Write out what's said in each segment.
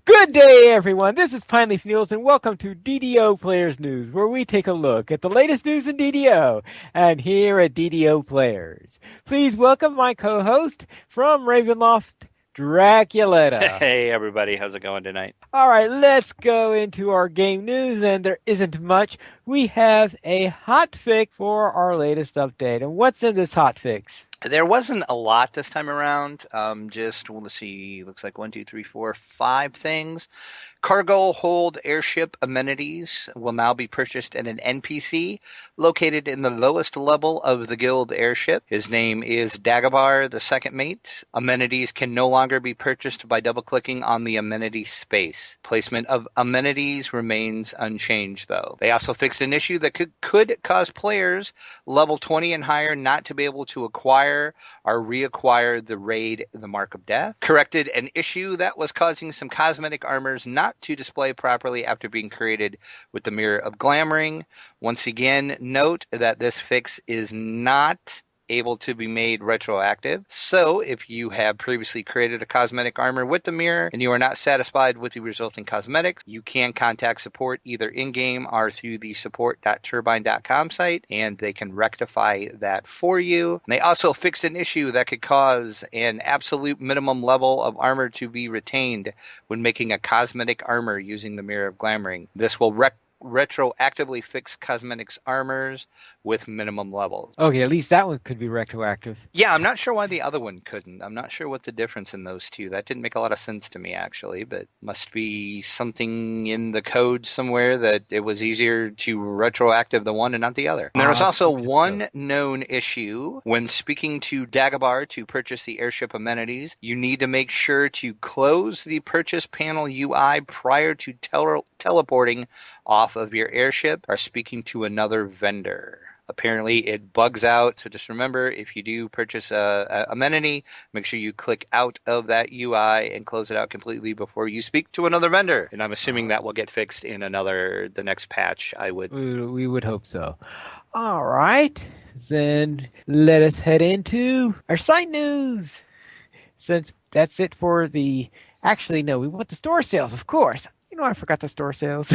Good day, everyone. This is Pineleaf News, and welcome to DDO Players News, where we take a look at the latest news in DDO. And here at DDO Players, please welcome my co-host from Ravenloft, Draculetta. Hey everybody, how's it going tonight? All right, let's go into our game news, and there isn't much. We have a hotfix for our latest update. And what's in this hotfix? There wasn't a lot this time around. Let's see, looks like 1, 2, 3, 4, 5 things. Cargo hold airship amenities will now be purchased at an NPC located in the lowest level of the guild airship. His name is Dagobah, the second mate. Amenities can no longer be purchased by double-clicking on the amenity space. Placement of amenities remains unchanged, though. They also fixed an issue that could cause players level 20 and higher not to be able to acquire or reacquire the raid, the Mark of Death. Corrected an issue that was causing some cosmetic armors not to display properly after being created with the Mirror of Glamoring. Once again, note that this fix is not able to be made retroactive. So if you have previously created a cosmetic armor with the mirror and you are not satisfied with the resulting cosmetics, you can contact support either in-game or through the support.turbine.com site, and they can rectify that for you. And they also fixed an issue that could cause an absolute minimum level of armor to be retained when making a cosmetic armor using the Mirror of Glamoring. This will retroactively fix cosmetics armors with minimum levels. Okay, at least that one could be retroactive. Yeah, I'm not sure why the other one couldn't. I'm not sure what the difference in those two. That didn't make a lot of sense to me, actually, but must be something in the code somewhere that it was easier to retroactive the one and not the other. And there was also one known issue when speaking to Dagobah to purchase the airship amenities. You need to make sure to close the purchase panel UI prior to teleporting off of your airship or speaking to another vendor. Apparently it bugs out, so just remember, if you do purchase a amenity, make sure you click out of that UI and close it out completely before you speak to another vendor. And I'm assuming that will get fixed in the next patch. We would hope so. All right, then let us head into our site news. Since that's it for actually, no, we want the store sales, of course. I forgot the store sales.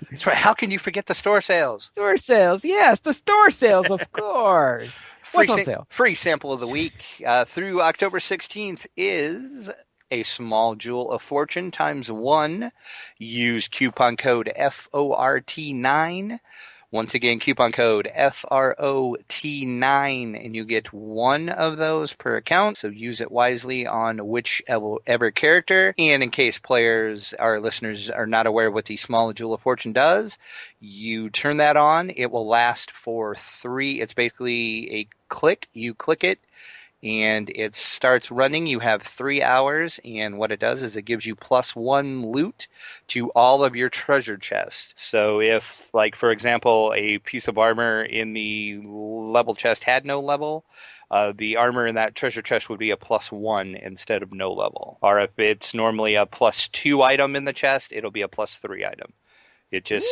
That's right. How can you forget the store sales? Store sales, yes, the store sales, of course. What's on sale? Free sample of the week through October 16th is a small jewel of fortune ×1. Use coupon code FORT9. Once again, coupon code FROT9, and you get one of those per account, so use it wisely on whichever character. And in case players or listeners are not aware of what the small jewel of fortune does, you turn that on. It will last for it's basically a click. You click it, and it starts running. You have 3 hours, and what it does is it gives you +1 loot to all of your treasure chests. So if, like, for example, a piece of armor in the level chest had no level, the armor in that treasure chest would be a +1 instead of no level. Or if it's normally a +2 item in the chest, it'll be a +3 item. It just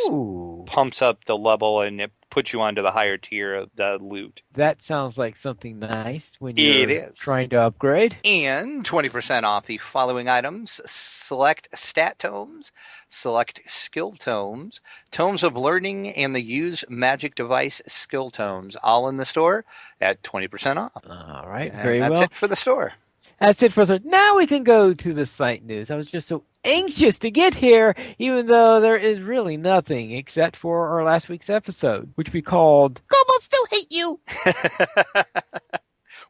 pumps up the level, and it puts you onto the higher tier of the loot. That sounds like something nice when you're trying to upgrade. And 20% off the following items. Select stat tomes, select skill tomes, tomes of learning, and the use magic device skill tomes, all in the store at 20% off. All right, and very that's well. That's it for the store. That's it for the. Now we can go to the site news. I was just so anxious to get here, even though there is really nothing except for our last week's episode, which we called "Kobolds Still Hate You."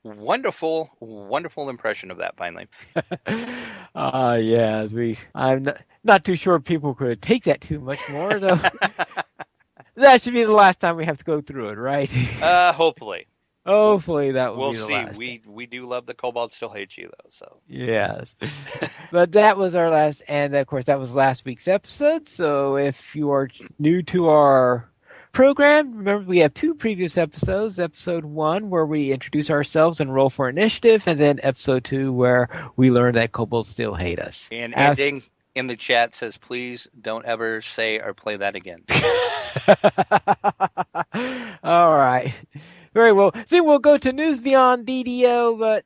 Wonderful, wonderful impression of that, finally. Yes, I'm not too sure people could take that too much more, though. That should be the last time we have to go through it, right? Hopefully. Hopefully that will be the last. We'll see. We do love the Kobolds Still Hate You, though. So yes, but that was our last, and of course that was last week's episode. So if you are new to our program, remember we have 2 previous episodes. Episode 1 where we introduce ourselves and roll for initiative, and then episode 2 where we learn that Kobolds still hate us. And ending in the chat says, please don't ever say or play that again. All right. Very well. Then we'll go to News Beyond DDO, but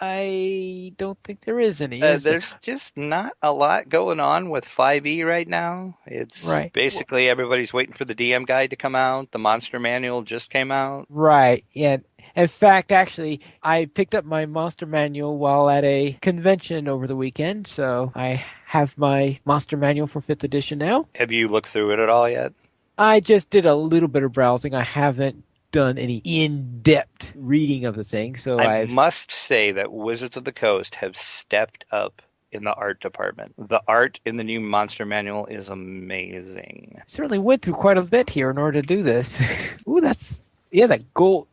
I don't think there is any, is there? There's just not a lot going on with 5e right now. It's Right. basically everybody's waiting for the DM guide to come out. The monster manual just came out. Right. Yeah. In fact, actually, I picked up my monster manual while at a convention over the weekend, so I have my monster manual for 5th edition now. Have you looked through it at all yet? I just did a little bit of browsing. I haven't done any in-depth reading of the thing, so I I've must say that Wizards of the Coast have stepped up in the art department. The art in the new monster manual is amazing. certainly went through quite a bit here in order to do this. Ooh, that's yeah, that gold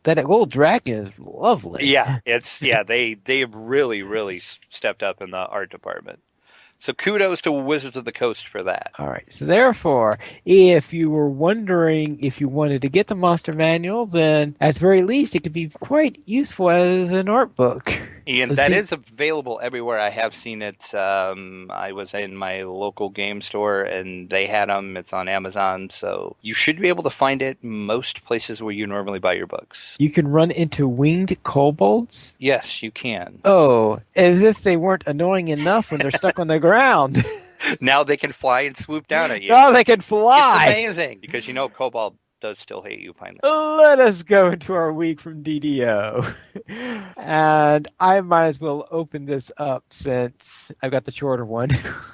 dragon is lovely. They have really stepped up in the art department. So kudos to Wizards of the Coast for that. All right. So therefore, if you were wondering if you wanted to get the monster manual, then at the very least it could be quite useful as an art book. And Let's that see. is available everywhere. I have seen it. I was in my local game store and they had them. It's on Amazon. So you should be able to find it most places where you normally buy your books. You can run into winged kobolds. Yes, you can. Oh, as if they weren't annoying enough when they're stuck on the ground. Now they can fly and swoop down at you. Now they can It's fly. amazing because Cobalt does still hate you finally. Let us go into our week from DDO. And I might as well open this up since I've got the shorter one.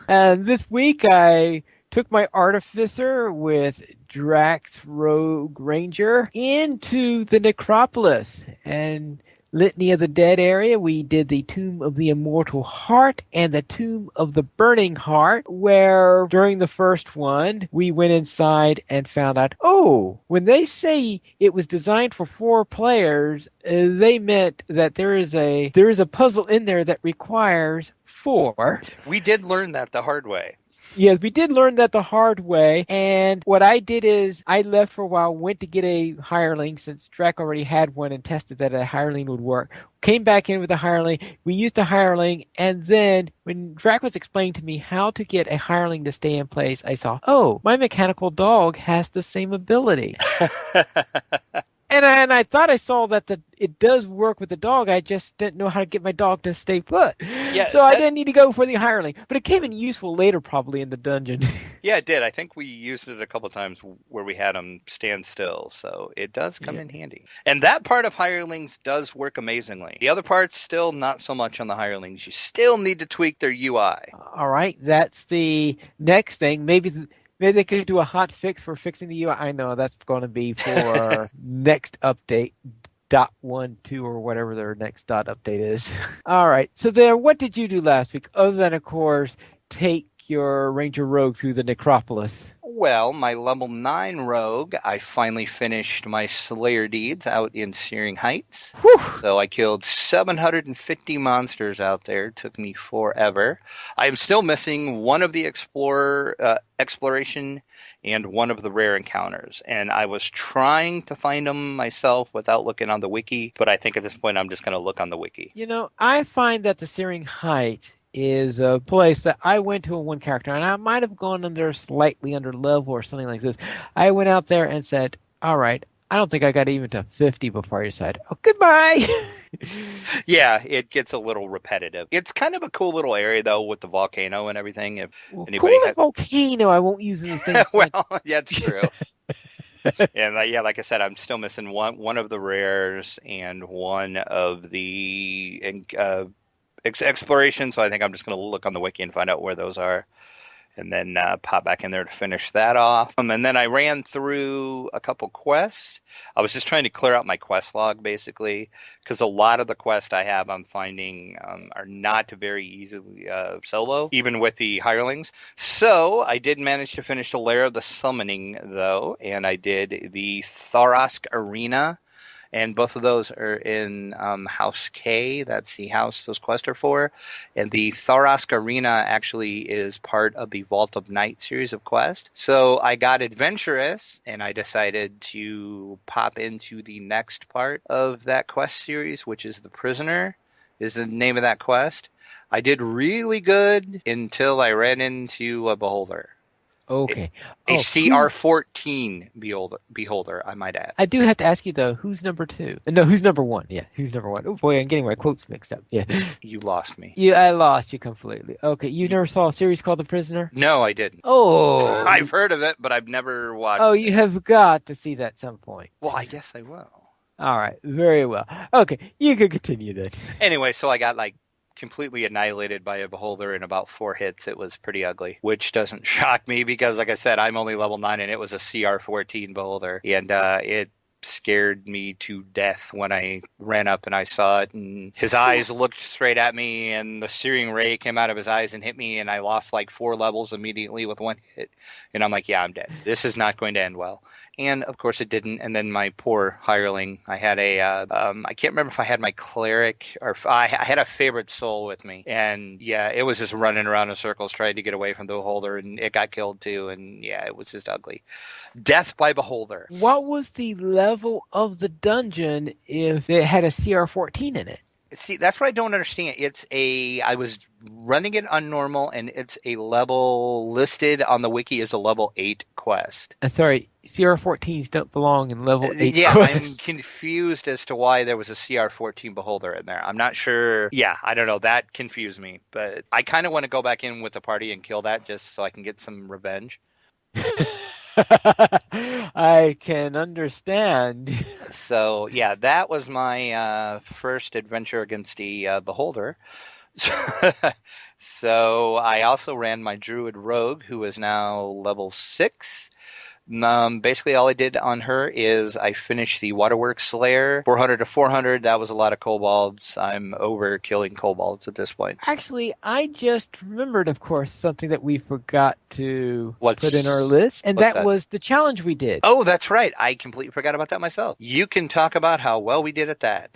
And this week I took my Artificer with Drax Rogue Ranger into the Necropolis and Litany of the Dead area. We did the Tomb of the Immortal Heart and the Tomb of the Burning Heart, where during the first one, we went inside and found out, oh, when they say it was designed for 4 players, they meant that there is a puzzle in there that requires 4. We did learn that the hard way. Yes, we did learn that the hard way. And what I did is I left for a while, went to get a hireling since Drac already had one and tested that a hireling would work. Came back in with a hireling. We used a hireling. And then when Drac was explaining to me how to get a hireling to stay in place, I saw, oh, my mechanical dog has the same ability. And I thought I saw that it does work with the dog. I just didn't know how to get my dog to stay put. Yeah, so I didn't need to go for the hireling. But it came in useful later, probably in the dungeon. Yeah, it did. I think we used it a couple times where we had them stand still. So it does come in handy. And that part of hirelings does work amazingly. The other parts, still not so much on the hirelings. You still need to tweak their UI. All right, that's the next thing. Maybe they could do a hot fix for fixing the UI. I know that's going to be for next update. .12 or whatever their next update is. All right. So there, what did you do last week? Other than, of course, take your Ranger Rogue through the Necropolis. Well, my level 9 rogue, I finally finished my Slayer deeds out in Searing Heights. Whew. So I killed 750 monsters out there. It took me forever. I am still missing one of the exploration and one of the rare encounters. And I was trying to find them myself without looking on the wiki, but I think at this point I'm just going to look on the wiki. You know, I find that the Searing Heights is a place that I went to in one character, and I might have gone under slightly under level or something like this. I went out there and said, all right, I don't think I got even to 50 before you said, oh, goodbye. Yeah, it gets a little repetitive. It's kind of a cool little area, though, with the volcano and everything. If anybody cool volcano, I won't use in the same well, yeah, it's true. And yeah, like I said, I'm still missing one of the rares and one of the exploration, so I think I'm just going to look on the wiki and find out where those are, and then pop back in there to finish that off. And then I ran through a couple quests. I was just trying to clear out my quest log, basically, because a lot of the quests I have I'm finding are not very easily solo, even with the hirelings. So I did manage to finish the Lair of the Summoning, though, and I did the Tharask Arena. And both of those are in House K. That's the house those quests are for. And the Tharask Arena actually is part of the Vault of Night series of quests. So I got adventurous, and I decided to pop into the next part of that quest series, which is The Prisoner, is the name of that quest. I did really good until I ran into a beholder. Okay. A Oh, who's? CR14 beholder, I might add. I do have to ask you though. Who's number two? No, who's number one? Yeah, who's number one? Oh boy, I'm getting my quotes mixed up. Yeah. You lost me. I lost you completely. Okay, you Y- never saw a series called The Prisoner? no, I didn't. Oh, I've heard of it, but I've never watched oh, it. you have got to see that at some point. Well, I guess I will. All right, very well. Okay, you can continue then. Anyway, so I got like completely annihilated by a beholder in about 4 hits. It was pretty ugly, which doesn't shock me because, like I said, I'm only level 9 and it was a CR14 beholder. And it scared me to death when I ran up and I saw it. And his eyes looked straight at me, and the searing ray came out of his eyes and hit me. And I lost like 4 levels immediately with 1 hit. And I'm like, yeah, I'm dead. This is not going to end well. And of course it didn't. And then my poor hireling, I had I can't remember if I had my cleric or if I had a favorite soul with me. And yeah, it was just running around in circles trying to get away from the beholder, and it got killed too. And yeah, it was just ugly. Death by beholder. What was the level of the dungeon if it had a CR14 in it? See, that's what I don't understand. I was running it on normal, and it's a level listed on the wiki as a level 8 quest. Sorry, CR14s don't belong in level 8 Yeah, I'm quests. confused as to why there was a CR14 beholder in there. I'm not sure. Yeah, I don't know. That confused me. But I kind of want to go back in with the party and kill that just so I can get some revenge. I can understand. So, yeah, that was my first adventure against the beholder. So I also ran my Druid Rogue, who is now level 6. Basically, all I did on her is I finished the Waterworks Slayer, 400 to 400. That was a lot of kobolds. I'm over killing kobolds at this point. Actually, I just remembered, of course, something that we forgot to put in our What's list, and what's that that? was the challenge we did. Oh, that's right. I completely forgot about that myself. You can talk about how well we did at that.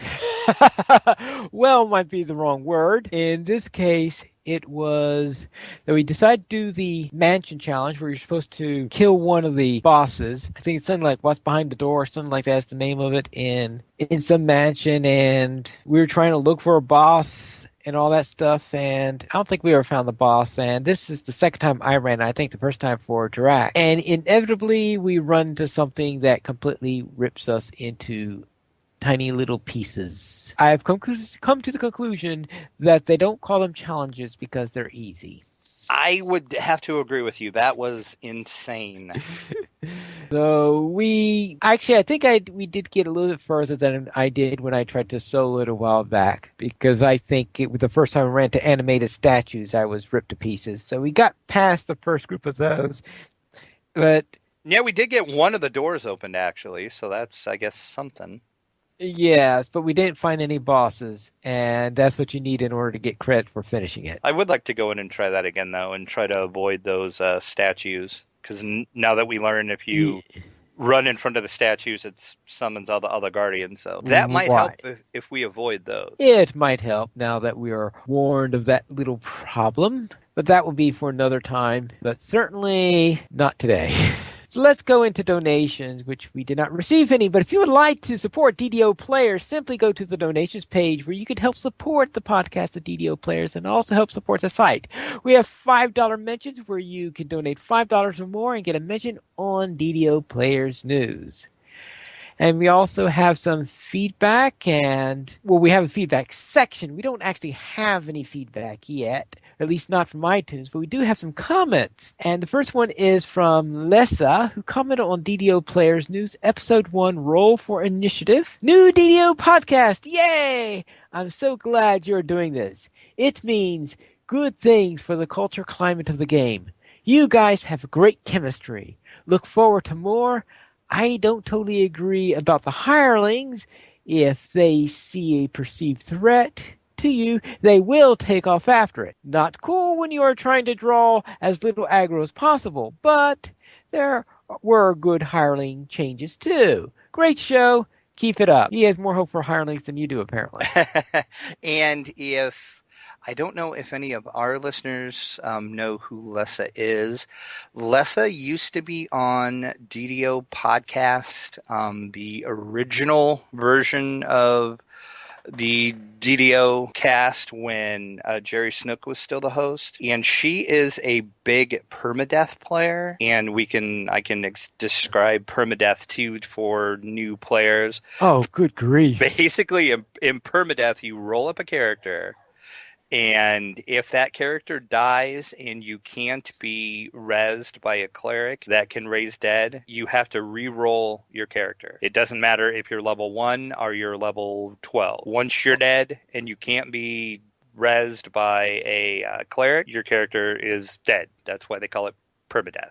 Well, might be the wrong word. In this case, it was that we decided to do the mansion challenge where you're supposed to kill one of the bosses. I think it's something like What's Behind the Door or something like that's the name of it in some mansion, and we were trying to look for a boss and all that stuff, and I don't think we ever found the boss. And this is the second time I ran, I think the first time for Dirac. And inevitably we run into something that completely rips us into tiny little pieces. I've come to the conclusion that they don't call them challenges because they're easy. I would have to agree with you. That was insane. So I think we did get a little bit further than I did when I tried to solo it a while back, because I think it was the first time I ran to animated statues, I was ripped to pieces. So we got past the first group of those, but Yeah, we did get one of the doors opened actually, so that's I guess something. yes, but we didn't find any bosses, and that's what you need in order to get credit for finishing it. I would like to go in and try that again though, and try to avoid those statues. Because now that we learn, if you run in front of the statues, it summons all the other guardians. So that might help Right. if we avoid those. It might help now that we are warned of that little problem, but that will be for another time, but certainly not today. So let's go into donations, which we did not receive any. But if you would like to support DDO players, simply go to the donations page where you can help support the podcast of DDO players and also help support the site. We have $5 mentions where you can donate $5 or more and get a mention on DDO players news. And we also have some feedback we have a feedback section. We don't actually have any feedback yet, at least not from iTunes, but we do have some comments. And the first one is from Lessa, who commented on DDO Players News Episode 1, Roll for Initiative. New DDO podcast! Yay! I'm so glad you're doing this. It means good things for the culture climate of the game. You guys have great chemistry. Look forward to more. I don't totally agree about the hirelings. If they see a perceived threat to you, they will take off after it. Not cool when you are trying to draw as little aggro as possible, but there were good hireling changes too. Great show. Keep it up. He has more hope for hirelings than you do, apparently. And if I don't know if any of our listeners know who Lessa is. Lessa used to be on DDO podcast, the original version of the DDO cast when Jerry Snook was still the host, and she is a big permadeath player, and I can describe permadeath too for new players. Oh, good grief. Basically, in permadeath, you roll up a character, and if that character dies and you can't be rezzed by a cleric that can raise dead, you have to re-roll your character. It doesn't matter if you're level 1 or you're level 12. Once you're dead and you can't be rezzed by a cleric, your character is dead. That's why they call it permadeath.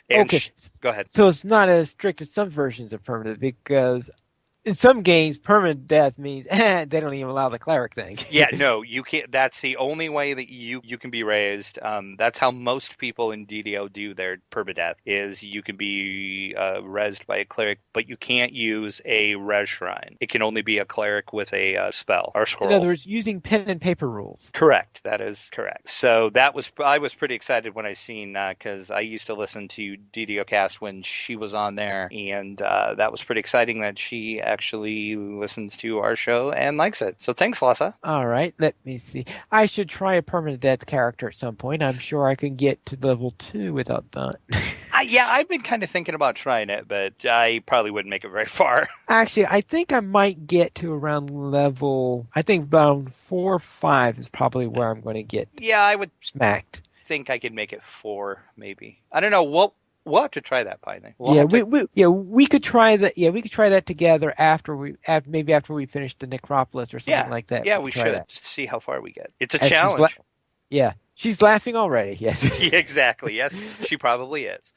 And Okay, go ahead. so it's not as strict as some versions of permanent, because in some games, permanent death means they don't even allow the cleric thing. Yeah, no, you can't. That's the only way that you can be raised. That's how most people in DDO do their permadeath. Is you can be rezzed by a cleric, but you can't use a res shrine. It can only be a cleric with a spell or scroll. In other words, using pen and paper rules. Correct. That is correct. So I was pretty excited when I seen because I used to listen to DDO Cast when she was on there, and that was pretty exciting that she actually listens to our show and likes it. So thanks, Lassa. All right, let me see. I should try a permanent death character at some point. I'm sure I can get to level 2 without that. Yeah, I've been kind of thinking about trying it, but I probably wouldn't make it very far. Actually, I think I might get to around level, I think around 4 or 5 is probably where I'm going to get Yeah, I would smacked. think I could make it 4, maybe. I don't know. We'll have to try that, Python. We could try that. Yeah, we could try that together after we finish the necropolis or something like that. Yeah, we should that. just see how far we get. It's a And challenge. She's laughing already. Yes. Yeah, exactly. Yes, she probably is.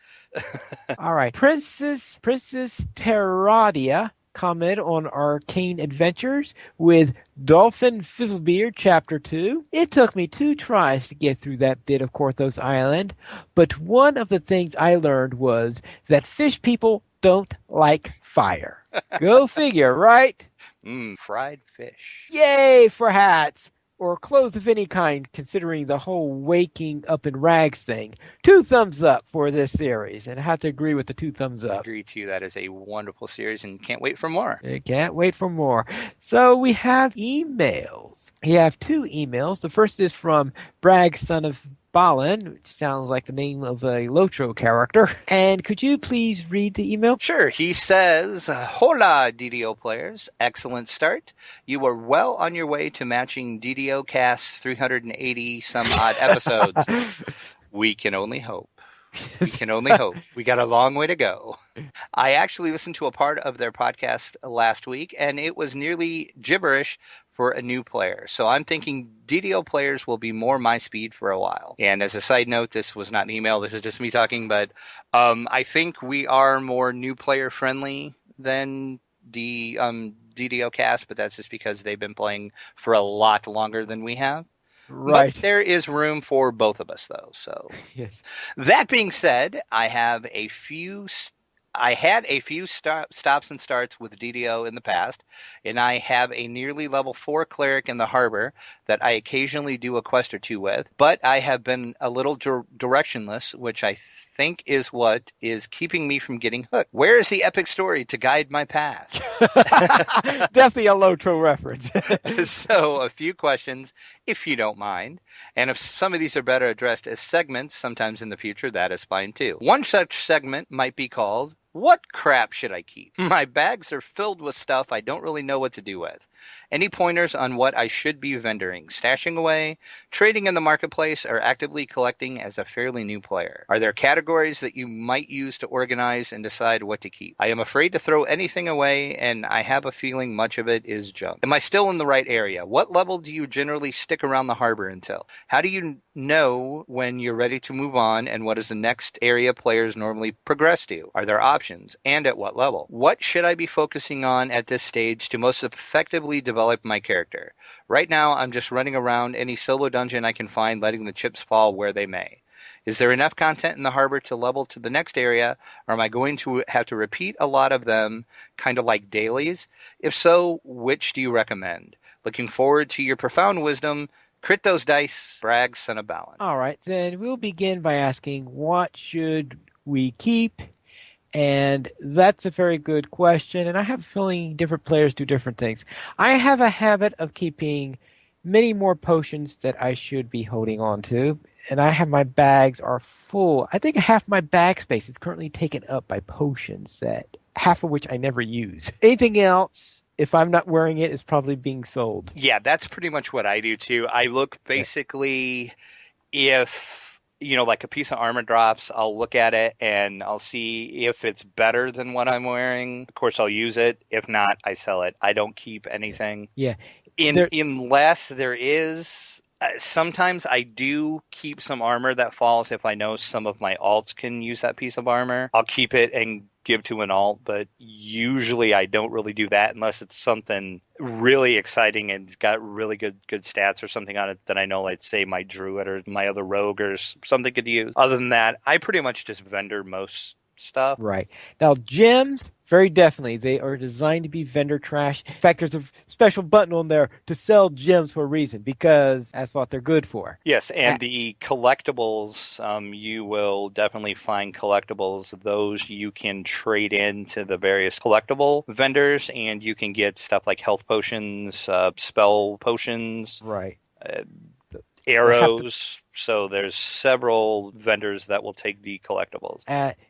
All right, Princess Terradia comment on Arcane Adventures with Dolphin Fizzlebeard Chapter 2. It took me 2 tries to get through that bit of Korthos Island, but one of the things I learned was that fish people don't like fire. Go figure, right? Fried fish. Yay for hats! Or clothes of any kind, considering the whole waking up in rags thing. 2 thumbs up for this series, and I have to agree with the 2 thumbs up. I agree too. That is a wonderful series, and can't wait for more. I can't wait for more. So we have emails. We have 2 emails. The first is from Bragg, son of Balin, which sounds like the name of a Lotro character. And could you please read the email? Sure. He says, Hola, DDO players. Excellent start. You were well on your way to matching DDO Cast's 380 some odd episodes. We can only hope. We can only hope. We got a long way to go. I actually listened to a part of their podcast last week, and it was nearly gibberish for a new player. So I'm thinking DDO players will be more my speed for a while. And as a side note, this was not an email. This is just me talking. But I think we are more new player friendly than the DDO cast, but that's just because they've been playing for a lot longer than we have. Right. But there is room for both of us, though. So, yes. That being said, I had a few stops and starts with DDO in the past, and I have a nearly level 4 cleric in the harbor that I occasionally do a quest or 2 with, but I have been a little directionless, which I think is what is keeping me from getting hooked. Where is the epic story to guide my path? Definitely a Lotro reference. So, a few questions, if you don't mind. And if some of these are better addressed as segments sometimes in the future, that is fine too. One such segment might be called, What Crap Should I Keep? My bags are filled with stuff I don't really know what to do with. Any pointers on what I should be vendoring, stashing away, trading in the marketplace, or actively collecting as a fairly new player? Are there categories that you might use to organize and decide what to keep? I am afraid to throw anything away, and I have a feeling much of it is junk. Am I still in the right area? What level do you generally stick around the harbor until? How do you know when you're ready to move on, and what is the next area players normally progress to? Are there options, and at what level? What should I be focusing on at this stage to most effectively develop my character? Right now, I'm just running around any solo dungeon I can find, letting the chips fall where they may. Is there enough content in the harbor to level to the next area, or am I going to have to repeat a lot of them, kind of like dailies? If so, which do you recommend? Looking forward to your profound wisdom. Crit those dice, Bragg, son of Balin. All right, then we'll begin by asking, what should we keep And that's a very good question. And I have a feeling different players do different things. I have a habit of keeping many more potions that I should be holding on to. And I have my bags are full. I think half my bag space is currently taken up by potions that half of which I never use. Anything else, if I'm not wearing it, is probably being sold. Yeah, that's pretty much what I do too. I look basically if like a piece of armor drops, I'll look at it and I'll see if it's better than what I'm wearing. Of course, I'll use it. If not, I sell it. I don't keep anything. Yeah. Unless there is sometimes I do keep some armor that falls if I know some of my alts can use that piece of armor. I'll keep it and give to an alt, but usually I don't really do that unless it's something really exciting and it's got really good stats or something on it that I know, like say my druid or my other rogue or something could use. Other than that, I pretty much just vendor most stuff. Right. Now, gems, very definitely, they are designed to be vendor trash. In fact, there's a special button on there to sell gems for a reason, because that's what they're good for. Yes, and the collectibles, you will definitely find collectibles. Those you can trade into the various collectible vendors, and you can get stuff like health potions, spell potions. Right. Arrows. So there's several vendors that will take the collectibles.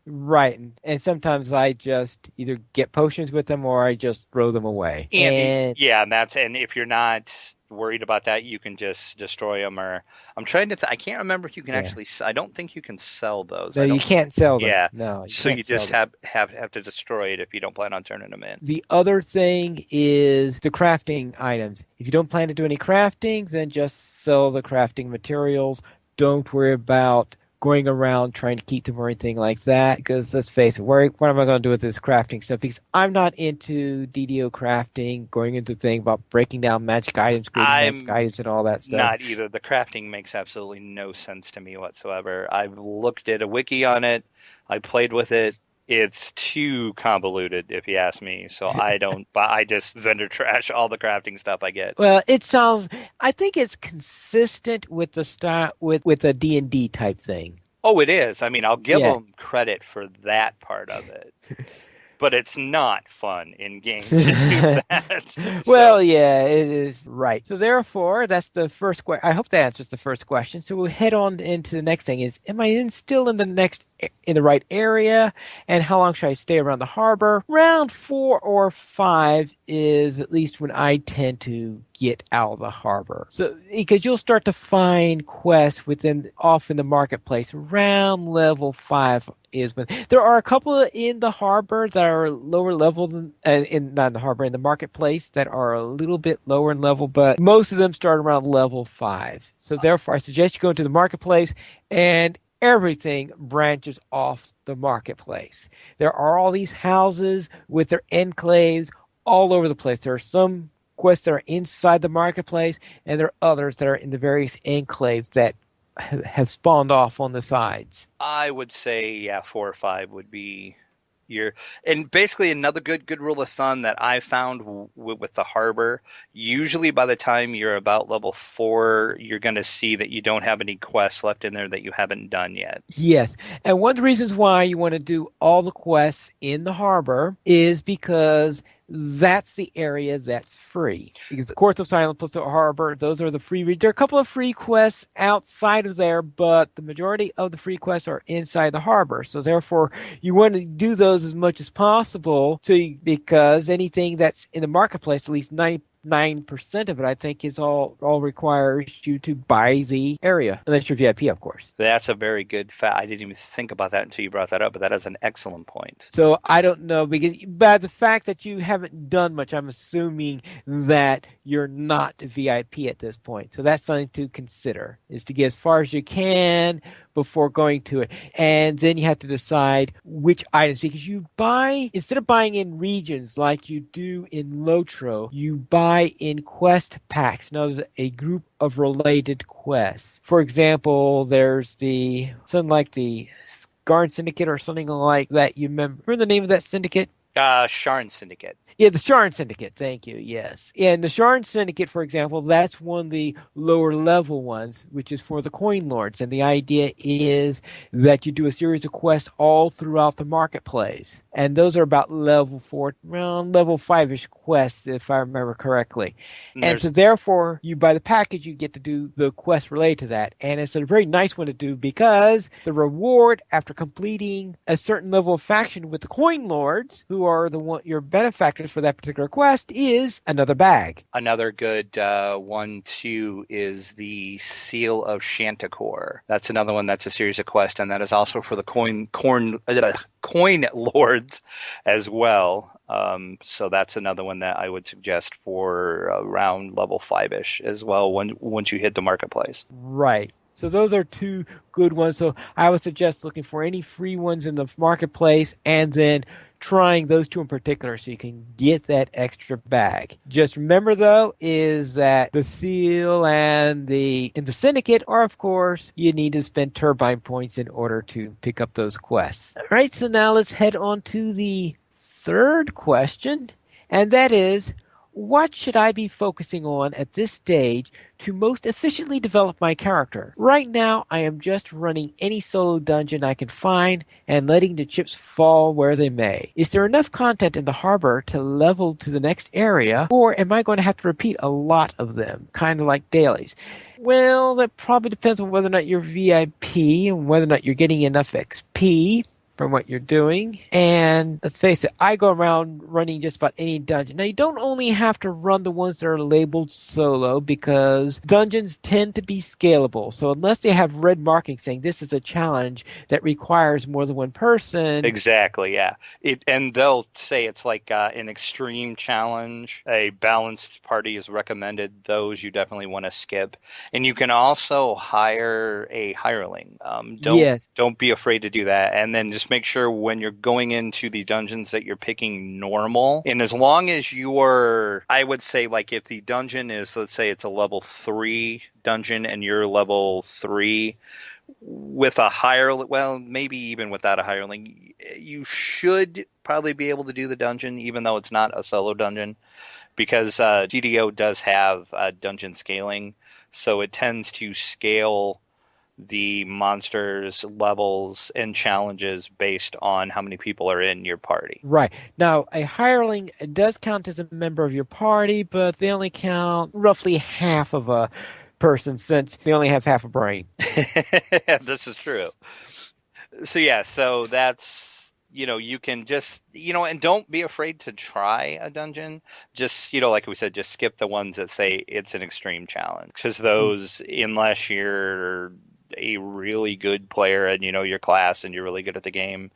Right. And sometimes I just either get potions with them or I just throw them away. And if you're not worried about that, you can just destroy them. Or I'm trying to I can't remember if you can actually. I don't think you can sell those. No, you can't sell them. Yeah. No. So you just have to destroy it if you don't plan on turning them in. The other thing is the crafting items. If you don't plan to do any crafting, then just sell the crafting materials. Don't worry about going around trying to keep them or anything like that, because let's face it, what am I going to do with this crafting stuff? Because I'm not into DDO crafting, going into the thing about breaking down magic items, creating magic items and all that stuff. Not either. The crafting makes absolutely no sense to me whatsoever. I've looked at a wiki on it. I played with it. It's too convoluted, if you ask me. So I don't. I just vendor trash all the crafting stuff I get. Well, I think it's consistent with the style with a D&D type thing. Oh, it is. I mean, I'll give them credit for that part of it. But it's not fun in games to do that. Well, yeah, it is. Right. So therefore, that's the first question. I hope that answers the first question. So we'll head on into the next thing is, am I still in the right area? And how long should I stay around the harbor? Round 4 or 5 is at least when I tend to get out of the harbor. So because you'll start to find quests off in the marketplace around level 5 is when there are a couple in the harbor that are lower level than not in the harbor, in the marketplace, that are a little bit lower in level, but most of them start around level 5. So therefore I suggest you go into the marketplace, and everything branches off the marketplace. There are all these houses with their enclaves all over the place. There are some quests that are inside the marketplace, and there are others that are in the various enclaves that have spawned off on the sides. I would say 4 or 5 would be and basically another good rule of thumb that I found with the harbor. Usually by the time you're about level 4, you're going to see that you don't have any quests left in there that you haven't done yet. Yes, and one of the reasons why you want to do all the quests in the harbor is because that's the area that's free. Because Courts of Silence plus the harbor, those are the free. There are a couple of free quests outside of there, but the majority of the free quests are inside the harbor. So therefore, you want to do those as much as possible. Because anything that's in the marketplace, at least 99% of it, I think, is all requires you to buy the area, unless you're VIP, of course. That's a very good fact. I didn't even think about that until you brought that up, but that is an excellent point. So I don't know, because by the fact that you haven't done much, I'm assuming that you're not VIP at this point. So that's something to consider, is to get as far as you can before going to it. And then you have to decide which items, because instead of buying in regions like you do in Lotro, you buy in quest packs. Now, there's a group of related quests. For example, there's something like the Guard Syndicate or something like that. You remember the name of that syndicate? Sharn Syndicate. Yeah, the Sharn Syndicate. Thank you. Yes. And the Sharn Syndicate, for example, that's one of the lower level ones, which is for the coin lords. And the idea is that you do a series of quests all throughout the marketplace. And those are about level four, around level five-ish quests, if I remember correctly. And And so there's therefore, you buy the package, you get to do the quest related to that. And it's a very nice one to do because the reward after completing a certain level of faction with the coin lords, who are the one your benefactors for that particular quest, is another bag. another good one too is the Seal of Shantakor. That's another one that's a series of quests, and that is also for the coin lords as well. So that's another one that I would suggest for around level five ish as well. Once you hit the marketplace. Right. So those are two good ones. So I would suggest looking for any free ones in the marketplace and then trying those two in particular so you can get that extra bag. Just remember though is that the seal and the in the syndicate are of course you need to spend turbine points in order to pick up those quests. All right, so now let's head on to the third question, and that is what should I be focusing on at this stage to most efficiently develop my character? Right now, I am just running any solo dungeon I can find and letting the chips fall where they may. Is there enough content in the harbor to level to the next area, or am I going to have to repeat a lot of them, kind of like dailies? Well, that probably depends on whether or not you're VIP and whether or not you're getting enough XP from what you're doing. And let's face it, I go around running just about any dungeon. Now, you don't only have to run the ones that are labeled solo because dungeons tend to be scalable. So unless they have red marking saying this is a challenge that requires more than one person. Exactly, yeah. And they'll say it's like an extreme challenge. A balanced party is recommended. Those you definitely want to skip. And you can also hire a hireling. Yes. Don't be afraid to do that. And then just make sure when you're going into the dungeons that you're picking normal. And as long as you're, I would say, like if the dungeon is, let's say it's a level 3 dungeon and you're level 3, with a higher, well, maybe even without a hireling, you should probably be able to do the dungeon, even though it's not a solo dungeon, because DDO does have dungeon scaling, so it tends to scale the monsters, levels, and challenges based on how many people are in your party. Right. Now, a hireling does count as a member of your party, but they only count roughly half of a person since they only have half a brain. This is true. So yeah, so that's, you can just, and don't be afraid to try a dungeon. Just, like we said, just skip the ones that say it's an extreme challenge, because those, unless you're a really good player and you know your class and you're really good at the game,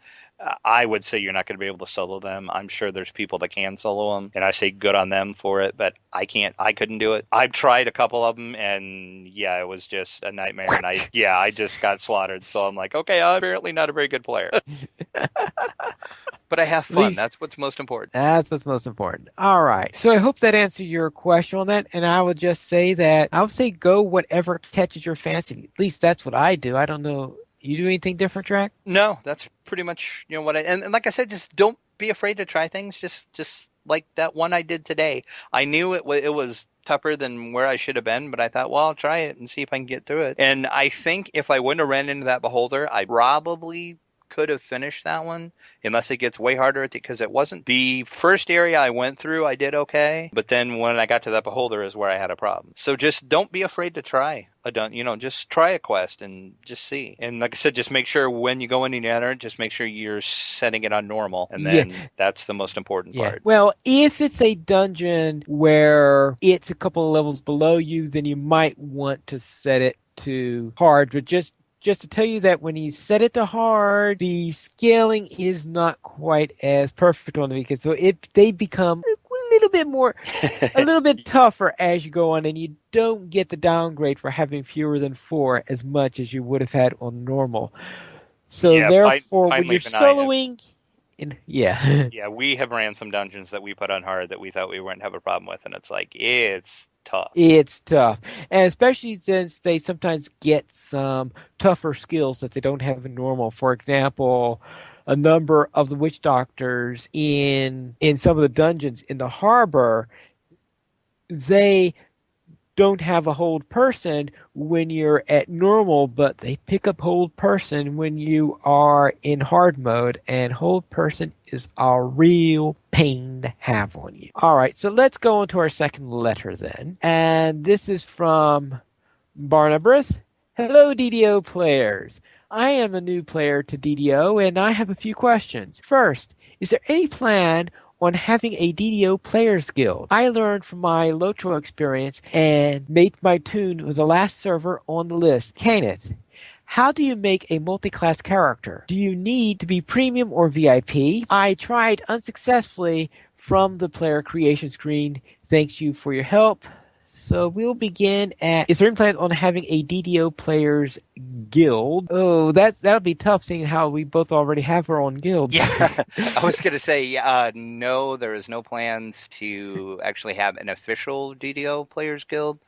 I would say you're not going to be able to solo them. I'm sure there's people that can solo them, and I say good on them for it, but I couldn't do it. I've tried a couple of them, and yeah, it was just a nightmare, and I just got slaughtered. So I'm like, okay, I'm apparently not a very good player. But I have fun. That's what's most important. That's what's most important. All right. So I hope that answered your question on that. And I would just say that I would say go whatever catches your fancy. At least that's what I do. I don't know. You do anything different, Track? No, that's pretty much what I, and like I said, just don't be afraid to try things. Just like that one I did today. I knew it was tougher than where I should have been, but I thought, well, I'll try it and see if I can get through it. And I think if I wouldn't have ran into that beholder, I probably could have finished that one, unless it gets way harder, because it wasn't the first area I went through. I did okay, but then when I got to that beholder is where I had a problem. So just don't be afraid to try just try a quest and just see. And like I said, just make sure when you go in and enter, just make sure you're setting it on normal, and then that's the most important part. Well, if it's a dungeon where it's a couple of levels below you, then you might want to set it to hard, but just to tell you that when you set it to hard, the scaling is not quite as perfect on the weekend. So they become a little bit more, a little bit tougher as you go on, and you don't get the downgrade for having fewer than 4 as much as you would have had on normal. So therefore, when you're soloing, yeah, we have ran some dungeons that we put on hard that we thought we wouldn't have a problem with, and it's like it's tough. It's tough. And especially since they sometimes get some tougher skills that they don't have in normal. For example, a number of the witch doctors in some of the dungeons in the harbor, they don't have a hold person when you're at normal, but they pick up hold person when you are in hard mode, and hold person is a real pain to have on you. All right, so let's go on to our second letter then. And this is from Barnabas. Hello, DDO players. I am a new player to DDO, and I have a few questions. First, is there any plan on having a DDO Players Guild? I learned from my Lotro experience and made my tune with the last server on the list, Kenneth. How do you make a multi-class character? Do you need to be premium or VIP? I tried unsuccessfully from the player creation screen. Thanks you for your help. So we'll begin at, is there any plans on having a DDO Players Guild? Oh, that'll be tough seeing how we both already have our own guilds. Yeah, I was going to say, no, there is no plans to actually have an official DDO Players Guild.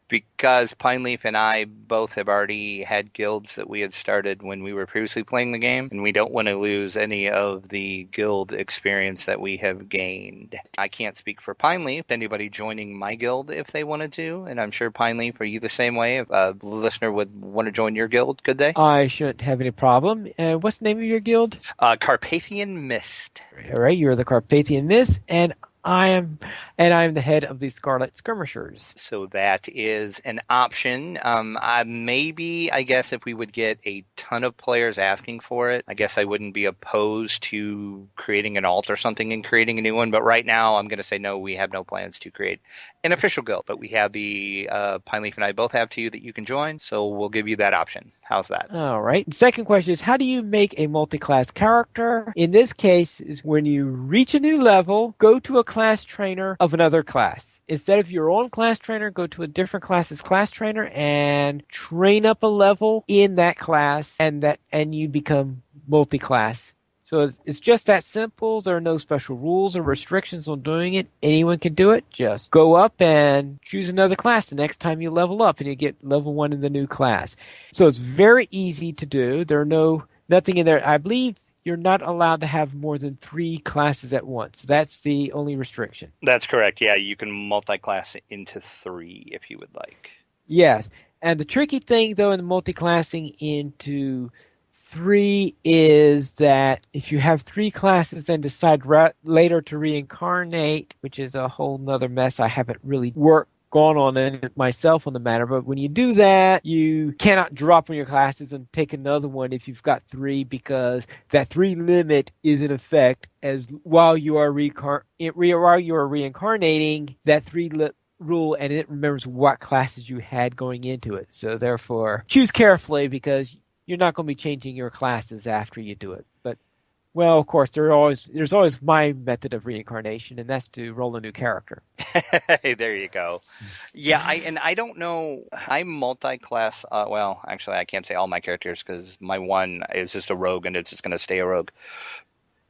Because Pineleaf and I both have already had guilds that we had started when we were previously playing the game, and we don't want to lose any of the guild experience that we have gained. I can't speak for Pineleaf, anybody joining my guild if they wanted to, and I'm sure Pineleaf, are you the same way? If a listener would want to join your guild, could they? I shouldn't have any problem. What's the name of your guild? Carpathian Mist. All right, you're the Carpathian Mist, and I'm the head of the Scarlet Skirmishers. So that is an option. I guess if we would get a ton of players asking for it, I guess I wouldn't be opposed to creating an alt or something and creating a new one. But right now, I'm going to say no, we have no plans to create an official guild. But we have the Pineleaf and I both have two that you can join, so we'll give you that option. How's that? All right. Second question is, how do you make a multi-class character? In this case, is when you reach a new level, go to a class trainer of another class. Instead of your own class trainer, go to a different class's class trainer and train up a level in that class, and you become multi-class. So it's just that simple. There are no special rules or restrictions on doing it. Anyone can do it. Just go up and choose another class the next time you level up, and you get level 1 in the new class. So it's very easy to do. There are nothing in there. I believe you're not allowed to have more than 3 classes at once. That's the only restriction. That's correct. Yeah, you can multi-class into 3 if you would like. Yes. And the tricky thing, though, in the multi-classing into 3 is that if you have 3 classes and decide later to reincarnate, which is a whole nother mess, I haven't really gone on it myself on the matter, but when you do that, you cannot drop one of your classes and take another one if you've got 3, because that 3 limit is in effect as while you are reincarnating, that 3 rule, and it remembers what classes you had going into it. So therefore, choose carefully, because you're not going to be changing your classes after you do it. But, well, of course, there's always my method of reincarnation, and that's to roll a new character. There you go. Yeah, I don't know. I'm multi-class. Well, actually, I can't say all my characters because my one is just a rogue, and it's just going to stay a rogue.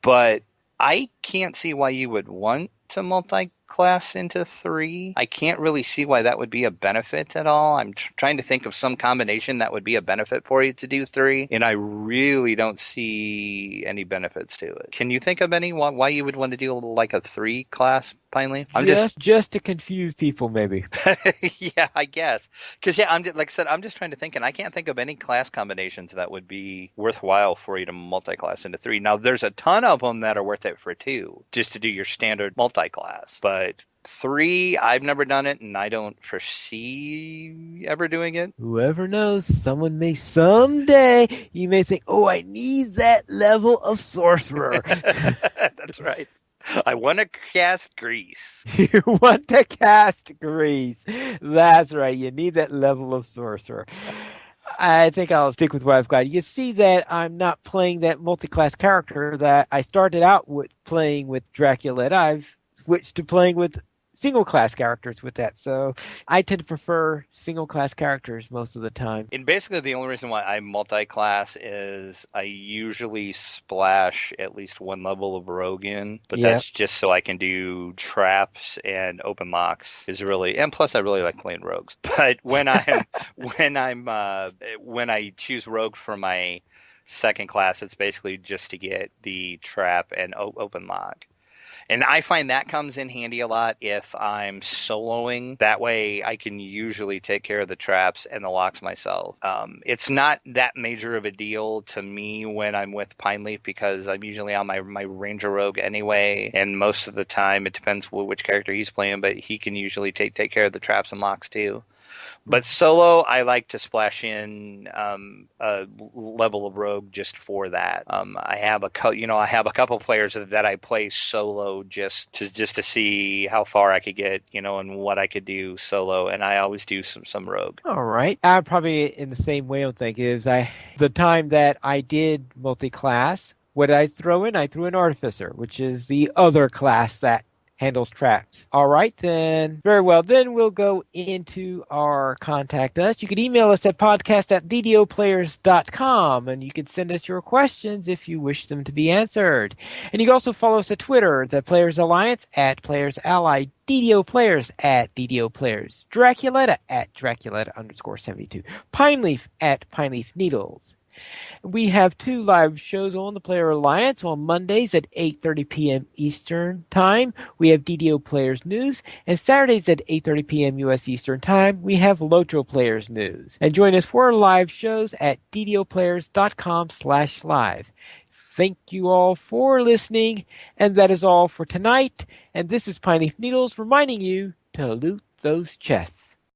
But I can't see why you would want to multi-class into 3. I can't really see why that would be a benefit at all. I'm trying to think of some combination that would be a benefit for you to do 3, and I really don't see any benefits to it. Can you think of any why you would want to do like a 3 class, Pineleaf? Just to confuse people, maybe. Yeah, I guess. Because like I said, I'm just trying to think, and I can't think of any class combinations that would be worthwhile for you to multi-class into 3. Now, there's a ton of them that are worth it for 2, just to do your standard multi-class. But 3, I've never done it, and I don't foresee ever doing it. Whoever knows, someone may someday, you may think, oh, I need that level of sorcerer. That's right. I want to cast Grease. You want to cast Grease. That's right. You need that level of sorcerer. I think I'll stick with what I've got. You see that I'm not playing that multi-class character that I started out with playing with Dracula. I've switched to playing with single-class characters with that. So I tend to prefer single-class characters most of the time. And basically the only reason why I multi-class is I usually splash at least 1 level of rogue in, but that's just so I can do traps and open locks and plus I really like playing rogues. But when I choose rogue for my second class, it's basically just to get the trap and open lock. And I find that comes in handy a lot if I'm soloing. That way I can usually take care of the traps and the locks myself. It's not that major of a deal to me when I'm with Pineleaf because I'm usually on my Ranger Rogue anyway. And most of the time, it depends which character he's playing, but he can usually take care of the traps and locks too. But solo, I like to splash in a level of rogue just for that. I have I have a couple players that I play solo just to see how far I could get, and what I could do solo, and I always do some rogue. All right. I'm probably in the same way I'm thinking is the time that I did multi-class, what did I throw in? I threw in Artificer, which is the other class that handles traps. All right, then. Very well. Then we'll go into our contact us. You can email us at podcast@ddoplayers.com, and you can send us your questions if you wish them to be answered. And you can also follow us at Twitter, the Players Alliance, at Players Ally, DDO Players, at DDO Players, Draculetta, at Draculetta_72, Pineleaf, at Pineleaf Needles. We have 2 live shows on the Player Alliance on Mondays at 8:30 p.m. Eastern Time. We have DDO Players News, and Saturdays at 8:30 p.m. U.S. Eastern Time, we have Lotro Players News. And join us for our live shows at ddoplayers.com/live. Thank you all for listening, and that is all for tonight. And this is Pineleaf Needles reminding you to loot those chests.